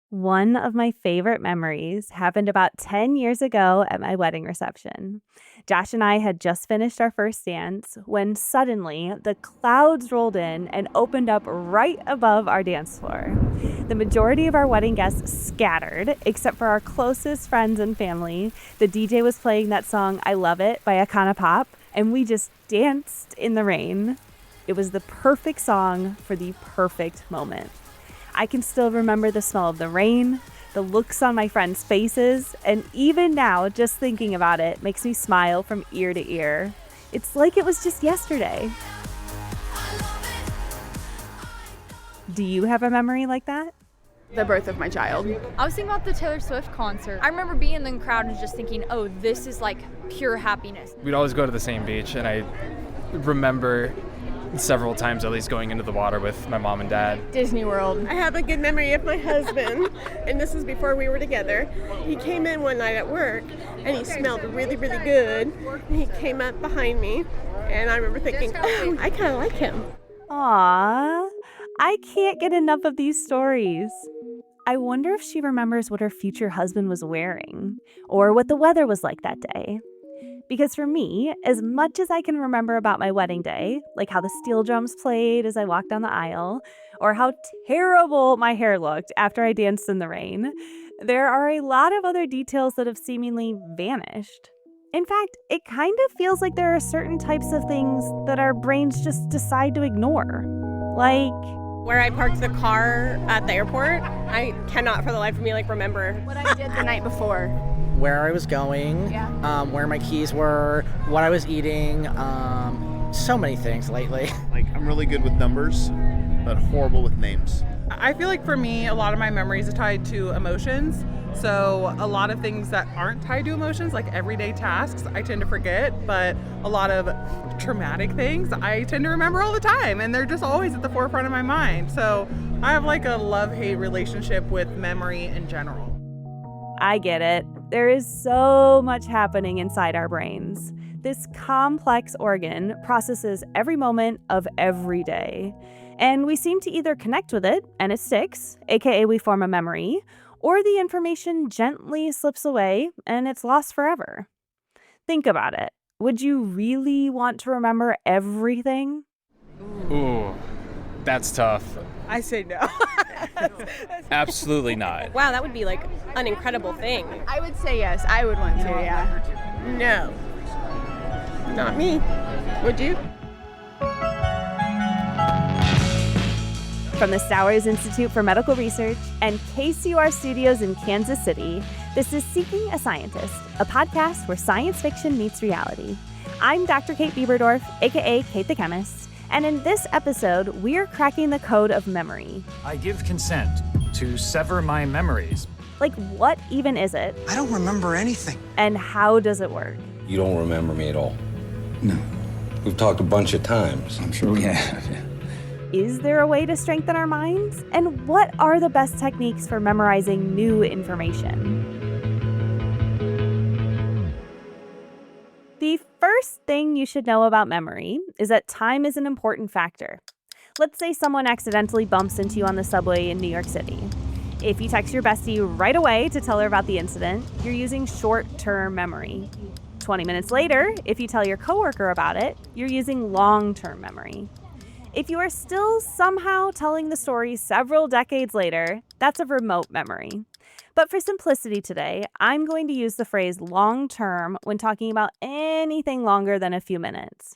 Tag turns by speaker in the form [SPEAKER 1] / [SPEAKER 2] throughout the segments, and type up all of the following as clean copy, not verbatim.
[SPEAKER 1] One of my favorite memories happened about 10 years ago at my wedding reception. Josh and I had just finished our first dance when suddenly the clouds rolled in and opened up right above our dance floor. The majority of our wedding guests scattered, except for our closest friends and family. The DJ was playing that song, I Love It by Akana Pop, and we just danced in the rain. It was the perfect song for the perfect moment. I can still remember the smell of the rain, the looks on my friends' faces, and even now, just thinking about it makes me smile from ear to ear. It's like it was just yesterday. Do you have a memory like that?
[SPEAKER 2] The birth of my child.
[SPEAKER 3] I was thinking about the Taylor Swift concert. I remember being in the crowd and just thinking, oh, this is like pure happiness.
[SPEAKER 4] We'd always go to the same beach, and I remember several times at least going into the water with my mom and dad.
[SPEAKER 2] Disney World.
[SPEAKER 5] I have a good memory of my husband, and this was before we were together. He came in one night at work, and he smelled really, really good. And he came up behind me, and I remember thinking, oh, I kind of like him.
[SPEAKER 1] Aww, I can't get enough of these stories. I wonder if she remembers what her future husband was wearing, or what the weather was like that day. Because for me, as much as I can remember about my wedding day, like how the steel drums played as I walked down the aisle, or how terrible my hair looked after I danced in the rain, there are a lot of other details that have seemingly vanished. In fact, it kind of feels like there are certain types of things that our brains just decide to ignore. Like
[SPEAKER 5] where I parked the car at the airport, I cannot for the life of me remember
[SPEAKER 2] what I did the night before.
[SPEAKER 6] Where I was going, where my keys were, what I was eating, so many things lately.
[SPEAKER 7] I'm really good with numbers, but horrible with names.
[SPEAKER 8] I feel like for me, a lot of my memories are tied to emotions. So a lot of things that aren't tied to emotions, like everyday tasks, I tend to forget, but a lot of traumatic things, I tend to remember all the time, and they're just always at the forefront of my mind. So I have a love-hate relationship with memory in general.
[SPEAKER 1] I get it. There is so much happening inside our brains. This complex organ processes every moment of every day. And we seem to either connect with it and it sticks, aka we form a memory, or the information gently slips away and it's lost forever. Think about it. Would you really want to remember everything?
[SPEAKER 4] Ooh, that's tough.
[SPEAKER 2] I say no.
[SPEAKER 4] Absolutely not.
[SPEAKER 5] Wow, that would be an incredible thing.
[SPEAKER 2] I would say yes. I would want to, yeah.
[SPEAKER 5] No. Not me. Would you?
[SPEAKER 1] From the Stowers Institute for Medical Research and KCUR studios in Kansas City, this is Seeking a Scientist, a podcast where science fiction meets reality. I'm Dr. Kate Bieberdorf, aka Kate the Chemist. And in this episode, we're cracking the code of memory.
[SPEAKER 9] I give consent to sever my memories.
[SPEAKER 1] What even is it?
[SPEAKER 10] I don't remember anything.
[SPEAKER 1] And how does it work?
[SPEAKER 11] You don't remember me at all?
[SPEAKER 10] No.
[SPEAKER 11] We've talked a bunch of times.
[SPEAKER 10] I'm sure we have, yeah.
[SPEAKER 1] Is there a way to strengthen our minds? And what are the best techniques for memorizing new information? The first thing you should know about memory is that time is an important factor. Let's say someone accidentally bumps into you on the subway in New York City. If you text your bestie right away to tell her about the incident, you're using short-term memory. 20 minutes later, if you tell your coworker about it, you're using long-term memory. If you are still somehow telling the story several decades later, that's a remote memory. But for simplicity today, I'm going to use the phrase long-term when talking about anything longer than a few minutes.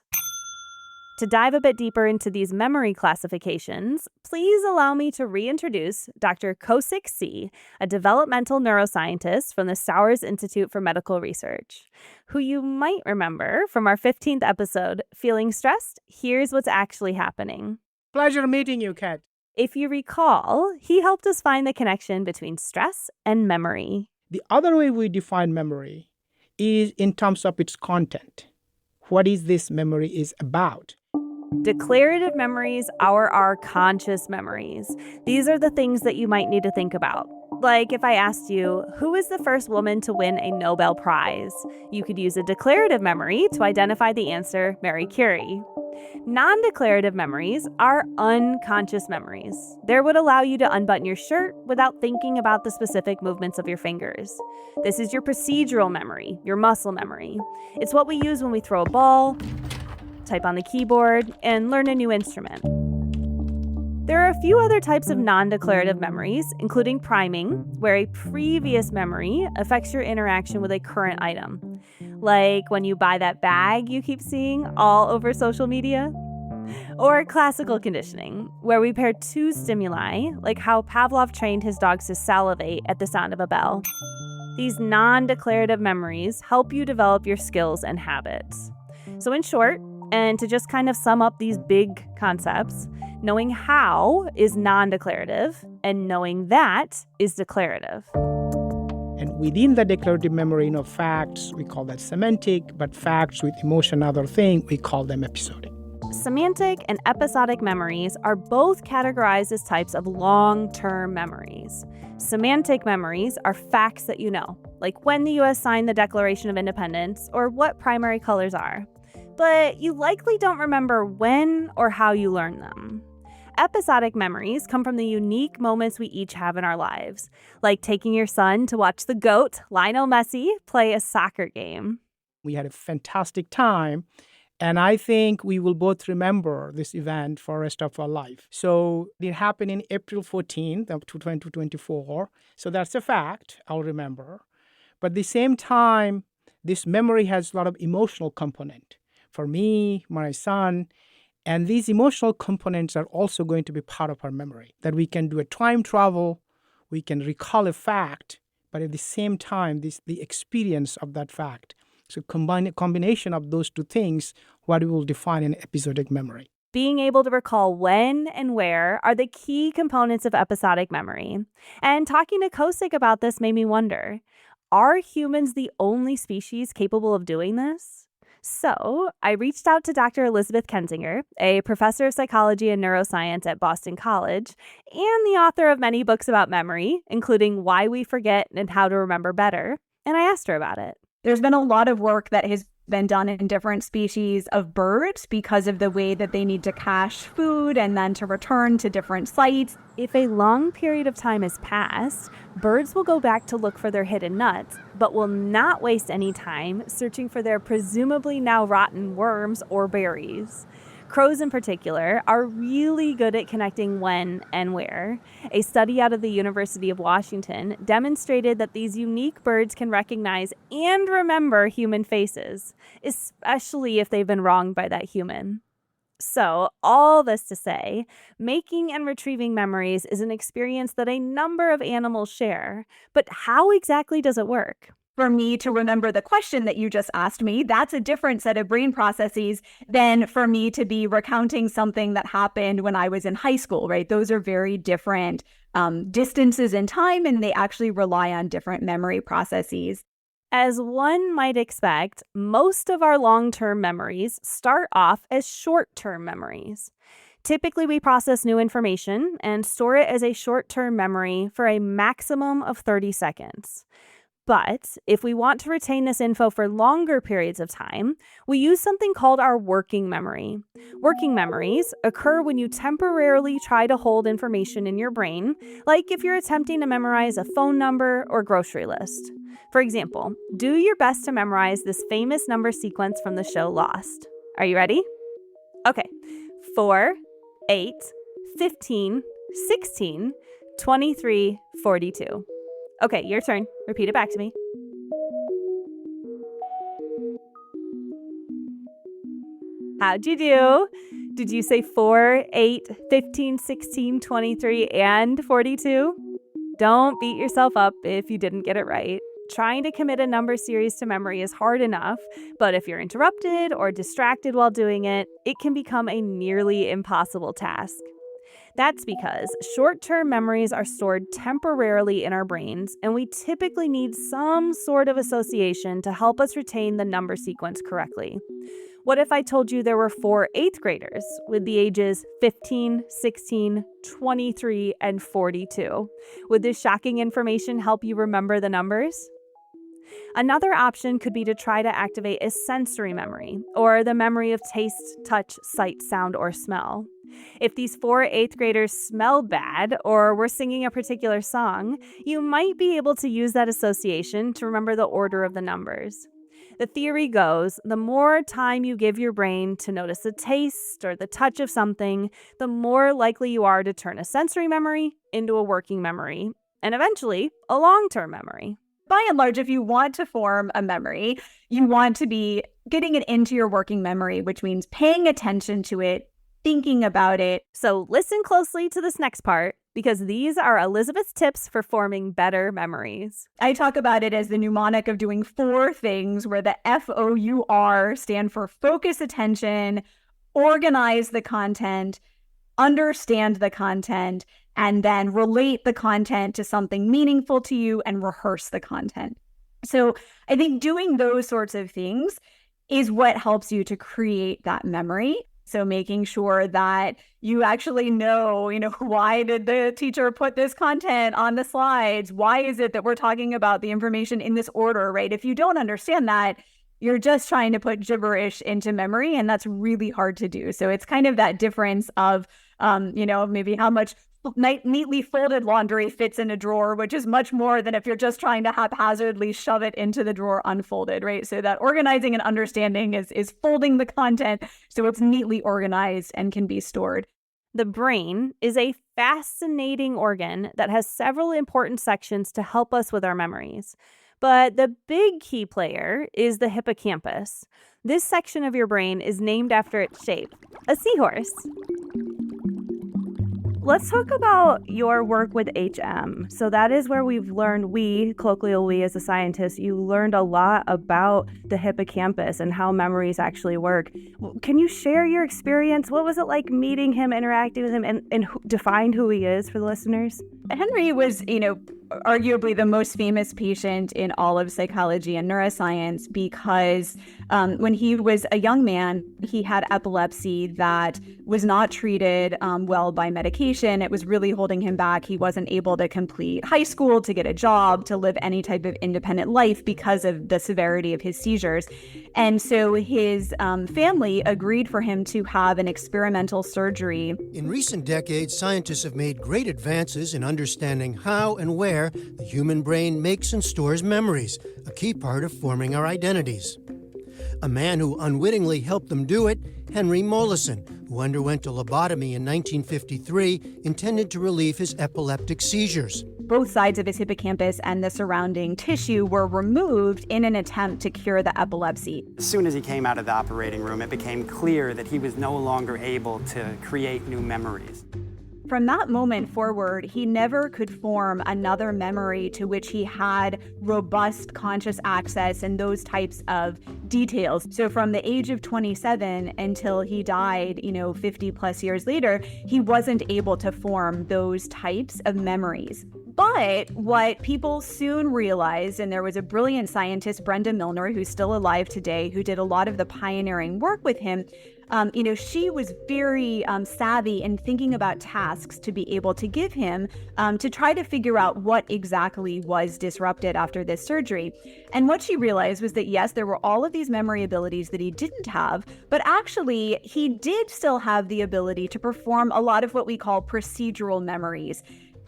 [SPEAKER 1] To dive a bit deeper into these memory classifications, please allow me to reintroduce Dr. Kausik C., a developmental neuroscientist from the Stowers Institute for Medical Research, who you might remember from our 15th episode, Feeling Stressed? Here's What's Actually Happening.
[SPEAKER 12] Pleasure meeting you, Kat.
[SPEAKER 1] If you recall, he helped us find the connection between stress and memory.
[SPEAKER 12] The other way we define memory is in terms of its content. What is this memory is about?
[SPEAKER 1] Declarative memories are our conscious memories. These are the things that you might need to think about. Like if I asked you, who is the first woman to win a Nobel Prize? You could use a declarative memory to identify the answer, Marie Curie. Non-declarative memories are unconscious memories. They would allow you to unbutton your shirt without thinking about the specific movements of your fingers. This is your procedural memory, your muscle memory. It's what we use when we throw a ball, type on the keyboard, and learn a new instrument. There are a few other types of non-declarative memories, including priming, where a previous memory affects your interaction with a current item. Like when you buy that bag you keep seeing all over social media. Or classical conditioning, where we pair two stimuli, like how Pavlov trained his dogs to salivate at the sound of a bell. These non-declarative memories help you develop your skills and habits. So in short, and to just kind of sum up these big concepts, knowing how is non-declarative, and knowing that is declarative.
[SPEAKER 12] And within the declarative memory, facts, we call that semantic, but facts with emotion, other thing, we call them episodic.
[SPEAKER 1] Semantic and episodic memories are both categorized as types of long-term memories. Semantic memories are facts that you know, like when the U.S. signed the Declaration of Independence or what primary colors are. But you likely don't remember when or how you learned them. Episodic memories come from the unique moments we each have in our lives, like taking your son to watch the GOAT, Lionel Messi, play a soccer game.
[SPEAKER 12] We had a fantastic time, and I think we will both remember this event for the rest of our life. So it happened in April 14th of 2024, so that's a fact I'll remember. But at the same time, this memory has a lot of emotional component for me, my son. And these emotional components are also going to be part of our memory, that we can do a time travel, we can recall a fact, but at the same time, the experience of that fact. So a combination of those two things, what we will define an episodic memory.
[SPEAKER 1] Being able to recall when and where are the key components of episodic memory. And talking to Kausik about this made me wonder, are humans the only species capable of doing this? So I reached out to Dr. Elizabeth Kensinger, a professor of psychology and neuroscience at Boston College, and the author of many books about memory, including Why We Forget and How to Remember Better, and I asked her about it.
[SPEAKER 13] There's been a lot of work that has been done in different species of birds because of the way that they need to cache food and then to return to different sites.
[SPEAKER 1] If a long period of time has passed, birds will go back to look for their hidden nuts, but will not waste any time searching for their presumably now rotten worms or berries. Crows in particular are really good at connecting when and where. A study out of the University of Washington demonstrated that these unique birds can recognize and remember human faces, especially if they've been wronged by that human. So, all this to say, making and retrieving memories is an experience that a number of animals share. But how exactly does it work?
[SPEAKER 13] For me to remember the question that you just asked me, that's a different set of brain processes than for me to be recounting something that happened when I was in high school, right? Those are very different distances in time, and they actually rely on different memory processes.
[SPEAKER 1] As one might expect, most of our long-term memories start off as short-term memories. Typically, we process new information and store it as a short-term memory for a maximum of 30 seconds. But if we want to retain this info for longer periods of time, we use something called our working memory. Working memories occur when you temporarily try to hold information in your brain, like if you're attempting to memorize a phone number or grocery list. For example, do your best to memorize this famous number sequence from the show Lost. Are you ready? Okay. 4, 8, 15, 16, 23, 42. Okay, your turn. Repeat it back to me. How'd you do? Did you say 4, 8, 15, 16, 23, and 42? Don't beat yourself up if you didn't get it right. Trying to commit a number series to memory is hard enough, but if you're interrupted or distracted while doing it, it can become a nearly impossible task. That's because short-term memories are stored temporarily in our brains, and we typically need some sort of association to help us retain the number sequence correctly. What if I told you there were 4 8th graders with the ages 15, 16, 23, and 42? Would this shocking information help you remember the numbers? Another option could be to try to activate a sensory memory, or the memory of taste, touch, sight, sound, or smell. If these 4 8th graders smelled bad or were singing a particular song, you might be able to use that association to remember the order of the numbers. The theory goes, the more time you give your brain to notice the taste or the touch of something, the more likely you are to turn a sensory memory into a working memory, and eventually a long-term memory.
[SPEAKER 13] By and large, if you want to form a memory, you want to be getting it into your working memory, which means paying attention to it, thinking about it.
[SPEAKER 1] So listen closely to this next part, because these are Elizabeth's tips for forming better memories.
[SPEAKER 13] I talk about it as the mnemonic of doing 4 things, where the FOUR stand for focus attention, organize the content, understand the content, and then relate the content to something meaningful to you and rehearse the content. So I think doing those sorts of things is what helps you to create that memory. So making sure that you actually know, why did the teacher put this content on the slides? Why is it that we're talking about the information in this order, right? If you don't understand that, you're just trying to put gibberish into memory, and that's really hard to do. So it's kind of that difference of, maybe how much neatly folded laundry fits in a drawer, which is much more than if you're just trying to haphazardly shove it into the drawer unfolded, right? So that organizing and understanding is folding the content so it's neatly organized and can be stored.
[SPEAKER 1] The brain is a fascinating organ that has several important sections to help us with our memories. But the big key player is the hippocampus. This section of your brain is named after its shape, a seahorse. Let's talk about your work with HM. So that is where we've learned, colloquial we as a scientist, you learned a lot about the hippocampus and how memories actually work. Can you share your experience? What was it like meeting him, interacting with him, and define who he is for the listeners?
[SPEAKER 13] Henry was, arguably the most famous patient in all of psychology and neuroscience because when he was a young man, he had epilepsy that was not treated well by medication. It was really holding him back. He wasn't able to complete high school, to get a job, to live any type of independent life because of the severity of his seizures. And so his family agreed for him to have an experimental surgery.
[SPEAKER 14] In recent decades, scientists have made great advances in understanding how and where the human brain makes and stores memories, a key part of forming our identities. A man who unwittingly helped them do it, Henry Mollison, who underwent a lobotomy in 1953 intended to relieve his epileptic seizures.
[SPEAKER 13] Both sides of his hippocampus and the surrounding tissue were removed in an attempt to cure the epilepsy.
[SPEAKER 15] As soon as he came out of the operating room, it became clear that he was no longer able to create new memories.
[SPEAKER 13] From that moment forward, he never could form another memory to which he had robust conscious access and those types of details. So from the age of 27 until he died, 50 plus years later, he wasn't able to form those types of memories. But what people soon realized, and there was a brilliant scientist, Brenda Milner, who's still alive today, who did a lot of the pioneering work with him. She was very savvy in thinking about tasks to be able to give him to try to figure out what exactly was disrupted after this surgery. And what she realized was that, yes, there were all of these memory abilities that he didn't have, but actually he did still have the ability to perform a lot of what we call procedural memories.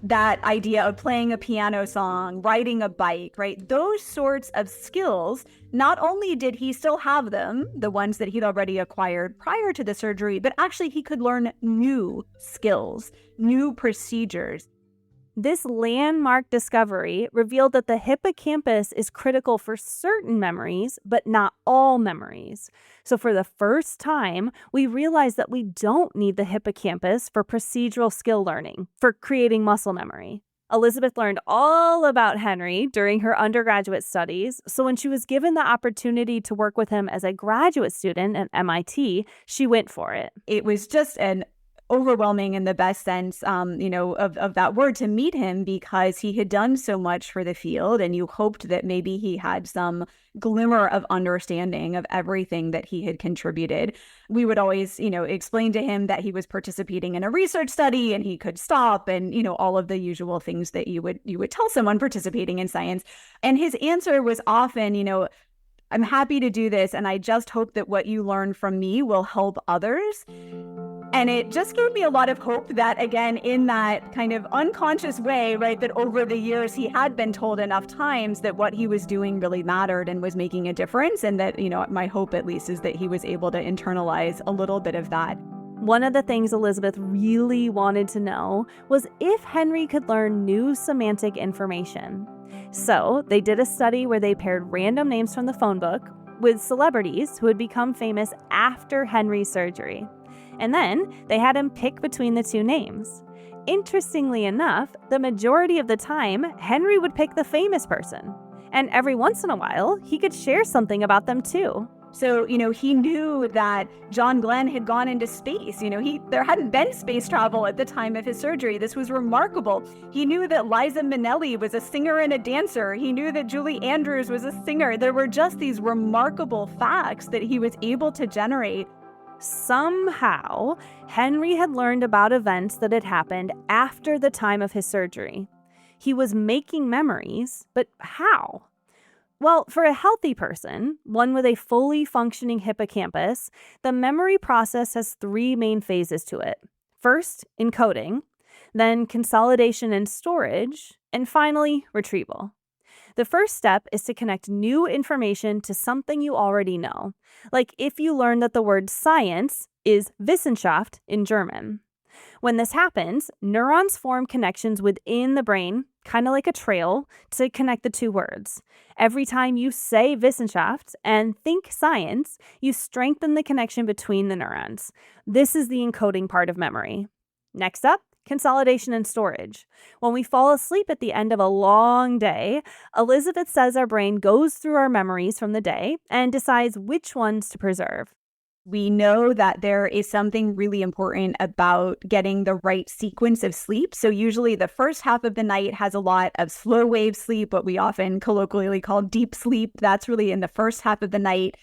[SPEAKER 13] That idea of playing a piano song, riding a bike, right? Those sorts of skills, not only did he still have them, the ones that he'd already acquired prior to the surgery, but actually he could learn new skills, new procedures.
[SPEAKER 1] This landmark discovery revealed that the hippocampus is critical for certain memories, but not all memories. So for the first time, we realized that we don't need the hippocampus for procedural skill learning, for creating muscle memory. Elizabeth learned all about Henry during her undergraduate studies, so when she was given the opportunity to work with him as a graduate student at MIT, she went for it.
[SPEAKER 13] It was just an overwhelming in the best sense, of that word to meet him, because he had done so much for the field, and you hoped that maybe he had some glimmer of understanding of everything that he had contributed. We would always, explain to him that he was participating in a research study and he could stop, and, all of the usual things that you would tell someone participating in science. And his answer was often, I'm happy to do this, and I just hope that what you learn from me will help others. And it just gave me a lot of hope that, again, in that kind of unconscious way, right, that over the years he had been told enough times that what he was doing really mattered and was making a difference. And that, my hope at least is that he was able to internalize a little bit of that.
[SPEAKER 1] One of the things Elizabeth really wanted to know was if Henry could learn new semantic information. So they did a study where they paired random names from the phone book with celebrities who had become famous after Henry's surgery. And then they had him pick between the two names. Interestingly enough, the majority of the time, Henry would pick the famous person. And every once in a while, he could share something about them too.
[SPEAKER 13] So, he knew that John Glenn had gone into space. There hadn't been space travel at the time of his surgery. This was remarkable. He knew that Liza Minnelli was a singer and a dancer. He knew that Julie Andrews was a singer. There were just these remarkable facts that he was able to generate.
[SPEAKER 1] Somehow, Henry had learned about events that had happened after the time of his surgery. He was making memories, but how? Well, for a healthy person, one with a fully functioning hippocampus, the memory process has three main phases to it. First, encoding, then consolidation and storage, and finally, retrieval. The first step is to connect new information to something you already know, like if you learn that the word science is Wissenschaft in German. When this happens, neurons form connections within the brain, kind of like a trail, to connect the two words. Every time you say Wissenschaft and think science, you strengthen the connection between the neurons. This is the encoding part of memory. Next up, consolidation and storage. When we fall asleep at the end of a long day, Elizabeth says our brain goes through our memories from the day and decides which ones to preserve.
[SPEAKER 13] We know that there is something really important about getting the right sequence of sleep. So usually the first half of the night has a lot of slow wave sleep, what we often colloquially call deep sleep. That's really in the first half of the night.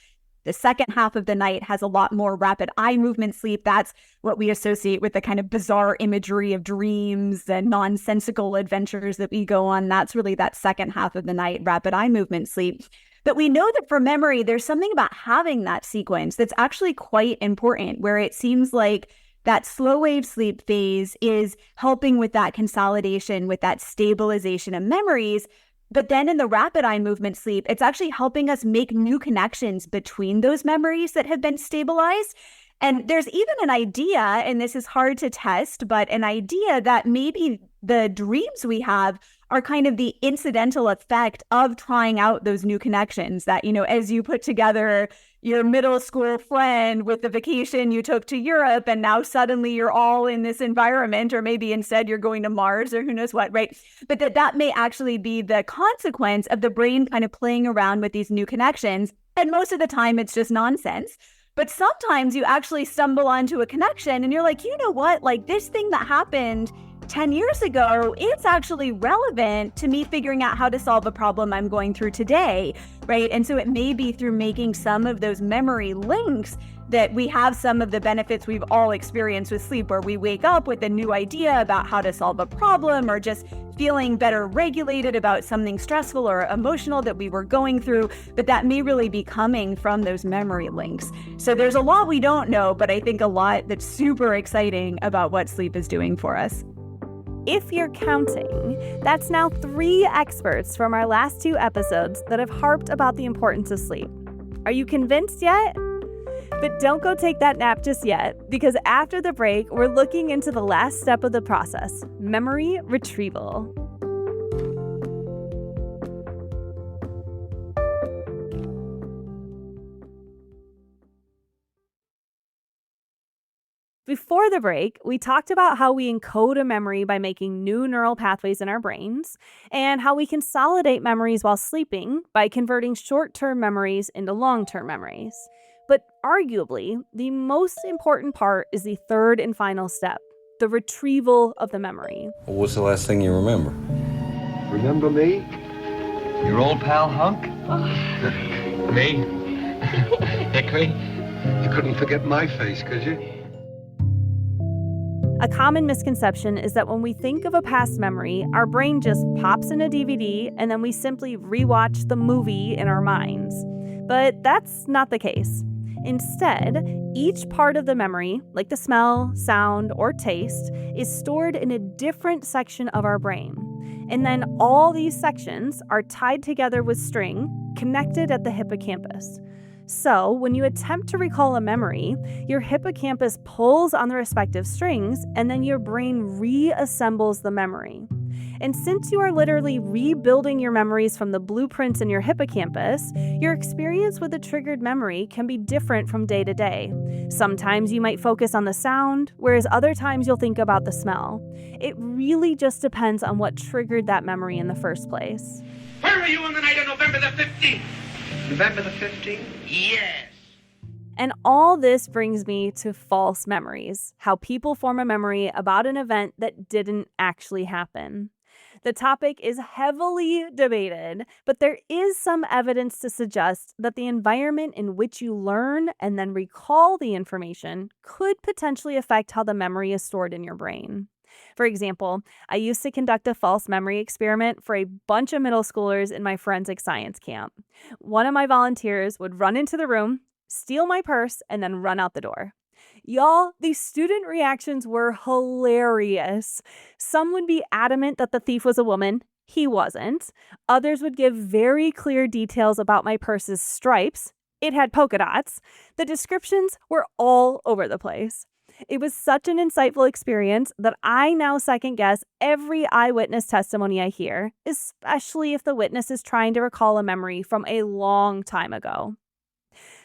[SPEAKER 13] The second half of the night has a lot more rapid eye movement sleep. That's what we associate with the kind of bizarre imagery of dreams and nonsensical adventures that we go on. That's really that second half of the night, rapid eye movement sleep. But we know that for memory, there's something about having that sequence that's actually quite important, where it seems like that slow wave sleep phase is helping with that consolidation, with that stabilization of memories. But then in the rapid eye movement sleep, it's actually helping us make new connections between those memories that have been stabilized. And there's even an idea, and this is hard to test, but an idea that maybe the dreams we have are kind of the incidental effect of trying out those new connections that, as you put together your middle school friend with the vacation you took to Europe, and now suddenly you're all in this environment, or maybe instead you're going to Mars or who knows what, right? But that may actually be the consequence of the brain kind of playing around with these new connections. And most of the time it's just nonsense. But sometimes you actually stumble onto a connection and you're like, you know what, like this thing that happened 10 years ago, it's actually relevant to me figuring out how to solve a problem I'm going through today, right? And so it may be through making some of those memory links that we have some of the benefits we've all experienced with sleep, where we wake up with a new idea about how to solve a problem, or just feeling better regulated about something stressful or emotional that we were going through, but that may really be coming from those memory links. So there's a lot we don't know, but I think a lot that's super exciting about what sleep is doing for us.
[SPEAKER 1] If you're counting, that's now 3 experts from our last 2 episodes that have harped about the importance of sleep. Are you convinced yet? But don't go take that nap just yet, because after the break, we're looking into the last step of the process, memory retrieval. Before the break, we talked about how we encode a memory by making new neural pathways in our brains, and how we consolidate memories while sleeping by converting short-term memories into long-term memories. But arguably, the most important part is the third and final step, the retrieval of the memory.
[SPEAKER 11] What's the last thing you remember?
[SPEAKER 16] Remember me? Your old pal Hunk? Me? Hickory? You couldn't forget my face, could you?
[SPEAKER 1] A common misconception is that when we think of a past memory, our brain just pops in a DVD and then we simply rewatch the movie in our minds. But that's not the case. Instead, each part of the memory, like the smell, sound, or taste, is stored in a different section of our brain. And then all these sections are tied together with string, connected at the hippocampus. So, when you attempt to recall a memory, your hippocampus pulls on the respective strings, and then your brain reassembles the memory. And since you are literally rebuilding your memories from the blueprints in your hippocampus, your experience with a triggered memory can be different from day to day. Sometimes you might focus on the sound, whereas other times you'll think about the smell. It really just depends on what triggered that memory in the first place.
[SPEAKER 17] Where were you on the night of November the 15th? November the 15th? Yes.
[SPEAKER 1] And all this brings me to false memories, how people form a memory about an event that didn't actually happen. The topic is heavily debated, but there is some evidence to suggest that the environment in which you learn and then recall the information could potentially affect how the memory is stored in your brain. For example, I used to conduct a false memory experiment for a bunch of middle schoolers in my forensic science camp. One of my volunteers would run into the room, steal my purse, and then run out the door. Y'all, the student reactions were hilarious. Some would be adamant that the thief was a woman. He wasn't. Others would give very clear details about my purse's stripes. It had polka dots. The descriptions were all over the place. It was such an insightful experience that I now second guess every eyewitness testimony I hear, especially if the witness is trying to recall a memory from a long time ago.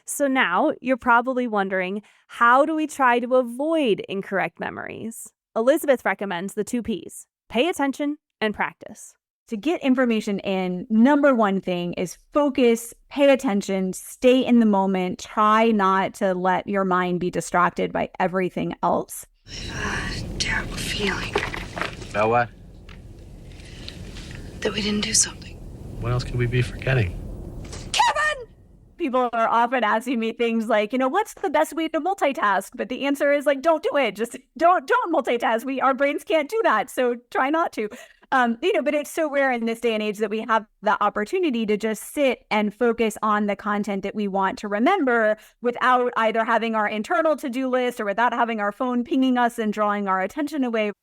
[SPEAKER 1] So now you're probably wondering, how do we try to avoid incorrect memories? Elizabeth recommends the 2 Ps: pay attention and practice.
[SPEAKER 13] To get information in, number one thing is focus, pay attention, stay in the moment, try not to let your mind be distracted by everything else.
[SPEAKER 18] Terrible feeling
[SPEAKER 16] About what?
[SPEAKER 18] that we didn't do something.
[SPEAKER 16] What else could we be forgetting?
[SPEAKER 13] People are often asking me things like, what's the best way to multitask? But the answer is don't do it. Just don't multitask. Our brains can't do that. So try not to. But it's so rare in this day and age that we have the opportunity to just sit and focus on the content that we want to remember without either having our internal to-do list or without having our phone pinging us and drawing our attention away.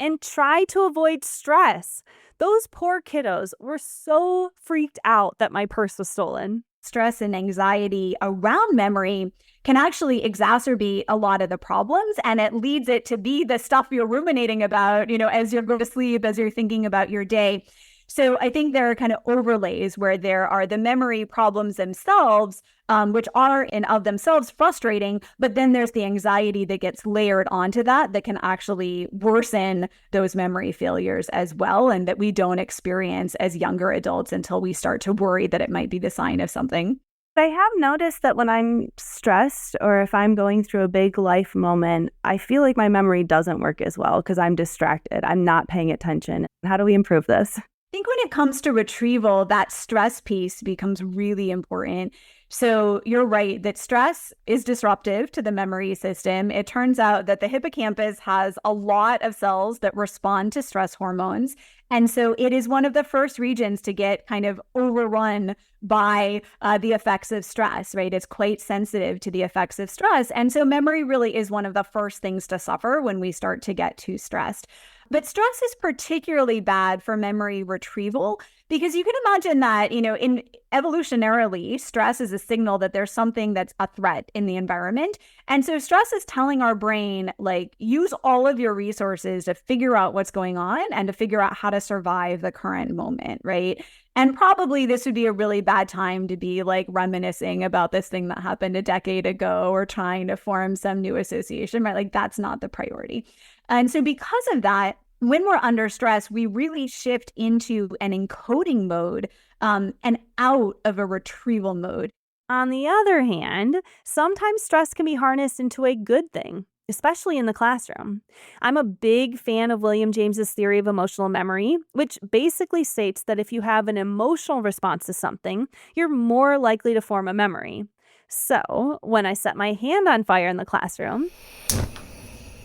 [SPEAKER 1] And try to avoid stress. Those poor kiddos were so freaked out that my purse was stolen.
[SPEAKER 13] Stress and anxiety around memory can actually exacerbate a lot of the problems, and it leads it to be the stuff you're ruminating about, as you're going to sleep, as you're thinking about your day. So I think there are kind of overlays where there are the memory problems themselves, which are in of themselves frustrating, but then there's the anxiety that gets layered onto that can actually worsen those memory failures as well, and that we don't experience as younger adults until we start to worry that it might be the sign of something.
[SPEAKER 1] I have noticed that when I'm stressed or if I'm going through a big life moment, I feel like my memory doesn't work as well because I'm distracted. I'm not paying attention. How do we improve this?
[SPEAKER 13] I think when it comes to retrieval, that stress piece becomes really important. So you're right that stress is disruptive to the memory system. It turns out that the hippocampus has a lot of cells that respond to stress hormones. And so it is one of the first regions to get kind of overrun by the effects of stress, right? It's quite sensitive to the effects of stress. And so memory really is one of the first things to suffer when we start to get too stressed. But stress is particularly bad for memory retrieval because you can imagine that, in evolutionarily, stress is a signal that there's something that's a threat in the environment. And so stress is telling our brain, use all of your resources to figure out what's going on and to figure out how to survive the current moment, right? And probably this would be a really bad time to be reminiscing about this thing that happened a decade ago or trying to form some new association, right? That's not the priority. And so because of that, when we're under stress, we really shift into an encoding mode and out of a retrieval mode.
[SPEAKER 1] On the other hand, sometimes stress can be harnessed into a good thing, especially in the classroom. I'm a big fan of William James's theory of emotional memory, which basically states that if you have an emotional response to something, you're more likely to form a memory. So, when I set my hand on fire in the classroom,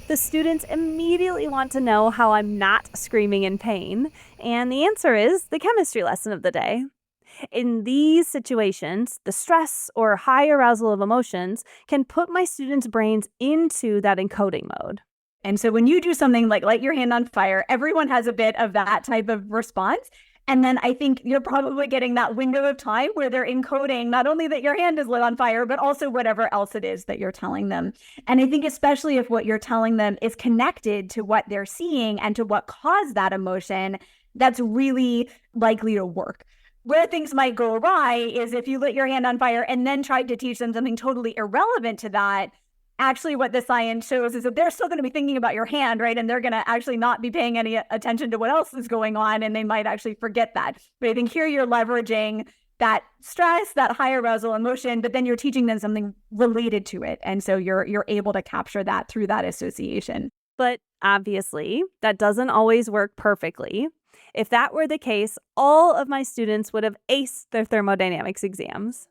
[SPEAKER 1] the students immediately want to know how I'm not screaming in pain, and the answer is the chemistry lesson of the day. In these situations, the stress or high arousal of emotions can put my students' brains into that encoding mode.
[SPEAKER 13] And so when you do something like light your hand on fire, everyone has a bit of that type of response. And then I think you're probably getting that window of time where they're encoding not only that your hand is lit on fire, but also whatever else it is that you're telling them. And I think especially if what you're telling them is connected to what they're seeing and to what caused that emotion, that's really likely to work. Where things might go awry is if you lit your hand on fire and then tried to teach them something totally irrelevant to that. Actually, what the science shows is that they're still going to be thinking about your hand, right? And they're going to actually not be paying any attention to what else is going on, and they might actually forget that. But I think here you're leveraging that stress, that high arousal emotion, but then you're teaching them something related to it. And so you're able to capture that through that association.
[SPEAKER 1] But obviously, that doesn't always work perfectly. If that were the case, all of my students would have aced their thermodynamics exams.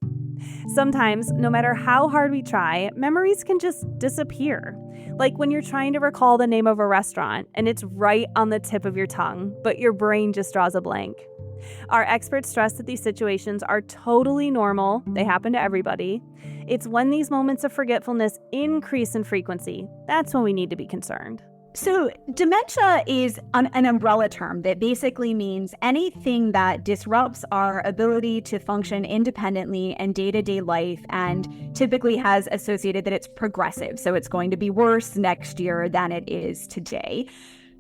[SPEAKER 1] Sometimes, no matter how hard we try, memories can just disappear. Like when you're trying to recall the name of a restaurant and it's right on the tip of your tongue, but your brain just draws a blank. Our experts stress that these situations are totally normal. They happen to everybody. It's when these moments of forgetfulness increase in frequency. That's when we need to be concerned.
[SPEAKER 13] So dementia is an umbrella term that basically means anything that disrupts our ability to function independently in day-to-day life and typically has associated that it's progressive. So it's going to be worse next year than it is today.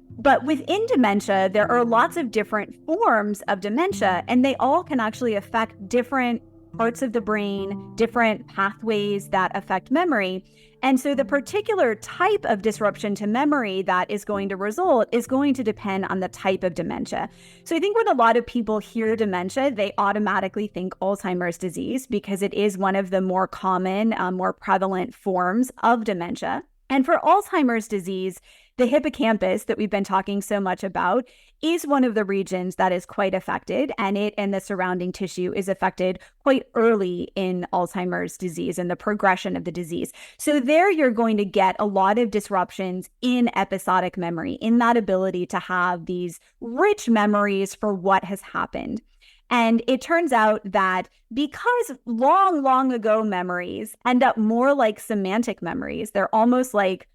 [SPEAKER 13] But within dementia, there are lots of different forms of dementia, and they all can actually affect different parts of the brain, different pathways that affect memory. And so the particular type of disruption to memory that is going to result is going to depend on the type of dementia. So I think when a lot of people hear dementia, they automatically think Alzheimer's disease because it is one of the more common, more prevalent forms of dementia. And for Alzheimer's disease, the hippocampus that we've been talking so much about is one of the regions that is quite affected, and it and the surrounding tissue is affected quite early in Alzheimer's disease and the progression of the disease. So there you're going to get a lot of disruptions in episodic memory, in that ability to have these rich memories for what has happened. And it turns out that because long, long ago memories end up more like semantic memories, they're almost like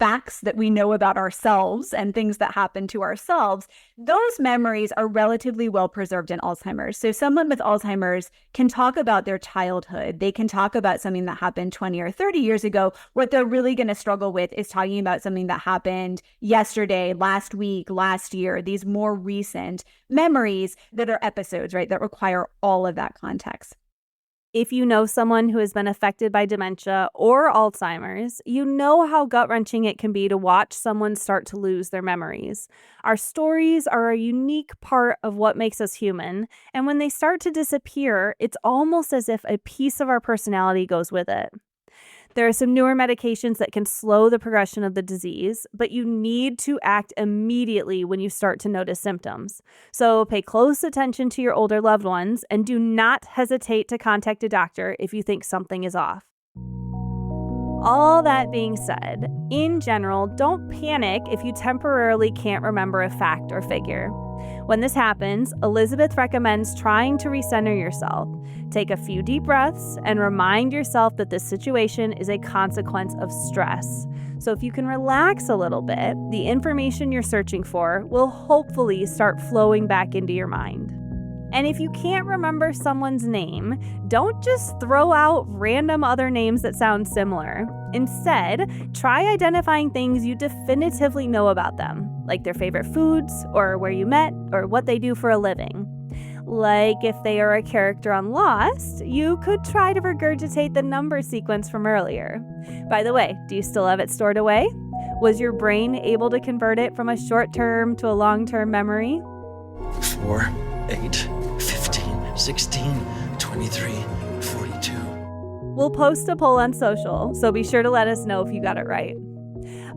[SPEAKER 13] facts that we know about ourselves and things that happen to ourselves, those memories are relatively well preserved in Alzheimer's. So someone with Alzheimer's can talk about their childhood. They can talk about something that happened 20 or 30 years ago. What they're really going to struggle with is talking about something that happened yesterday, last week, last year, these more recent memories that are episodes, right, that require all of that context.
[SPEAKER 1] If you know someone who has been affected by dementia or Alzheimer's, you know how gut-wrenching it can be to watch someone start to lose their memories. Our stories are a unique part of what makes us human, and when they start to disappear, it's almost as if a piece of our personality goes with it. There are some newer medications that can slow the progression of the disease, but you need to act immediately when you start to notice symptoms. So pay close attention to your older loved ones and do not hesitate to contact a doctor if you think something is off. All that being said, in general, don't panic if you temporarily can't remember a fact or figure. When this happens, Elizabeth recommends trying to recenter yourself. Take a few deep breaths and remind yourself that this situation is a consequence of stress. So if you can relax a little bit, the information you're searching for will hopefully start flowing back into your mind. And if you can't remember someone's name, don't just throw out random other names that sound similar. Instead, try identifying things you definitively know about them, like their favorite foods, or where you met, or what they do for a living. Like if they are a character on Lost, you could try to regurgitate the number sequence from earlier. By the way, do you still have it stored away? Was your brain able to convert it from a short-term to a long-term memory?
[SPEAKER 10] 4, 8, 15, 16, 23, 42.
[SPEAKER 1] We'll post a poll on social, so be sure to let us know if you got it right.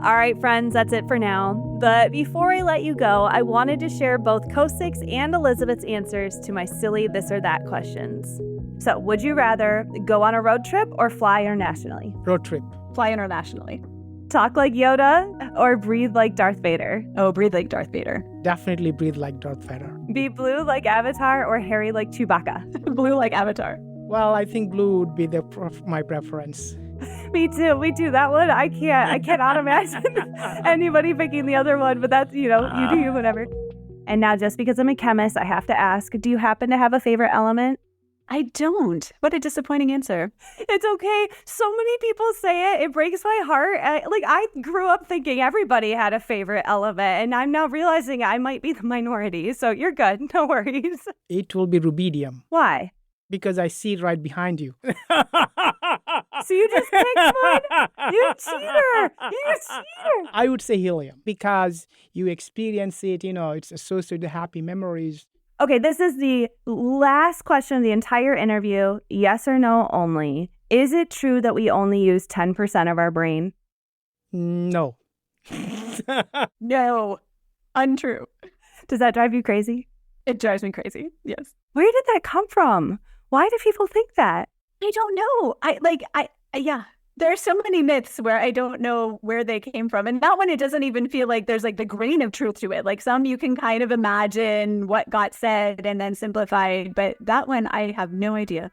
[SPEAKER 1] All right, friends, that's it for now. But before I let you go, I wanted to share both Kausik's and Elizabeth's answers to my silly this or that questions. So, would you rather go on a road trip or fly internationally?
[SPEAKER 12] Road trip.
[SPEAKER 13] Fly internationally.
[SPEAKER 1] Talk like Yoda or breathe like Darth Vader?
[SPEAKER 13] Oh, breathe like Darth Vader.
[SPEAKER 12] Definitely breathe like Darth Vader.
[SPEAKER 1] Be blue like Avatar or hairy like Chewbacca?
[SPEAKER 13] Blue like Avatar.
[SPEAKER 12] Well, I think blue would be my preference.
[SPEAKER 1] Me too. That one, I cannot imagine anybody picking the other one, but that's, you do you, whatever. And now, just because I'm a chemist, I have to ask, do you happen to have a favorite element?
[SPEAKER 13] I don't. What a disappointing answer.
[SPEAKER 1] It's okay. So many people say it. It breaks my heart. I grew up thinking everybody had a favorite element, and I'm now realizing I might be the minority. So you're good. No worries.
[SPEAKER 12] It will be rubidium.
[SPEAKER 1] Why?
[SPEAKER 12] Because I see it right behind you.
[SPEAKER 1] So you just picked one? You cheater!
[SPEAKER 12] I would say helium because you experience it, it's associated with happy memories.
[SPEAKER 1] Okay, this is the last question of the entire interview. Yes or no only. Is it true that we only use 10% of our brain?
[SPEAKER 12] No.
[SPEAKER 13] No. Untrue.
[SPEAKER 1] Does that drive you crazy?
[SPEAKER 13] It drives me crazy, yes.
[SPEAKER 1] Where did that come from? Why do people think that?
[SPEAKER 13] I don't know. Yeah. There are so many myths where I don't know where they came from. And that one, it doesn't even feel like there's like the grain of truth to it. Like some you can kind of imagine what got said and then simplified. But that one, I have no idea.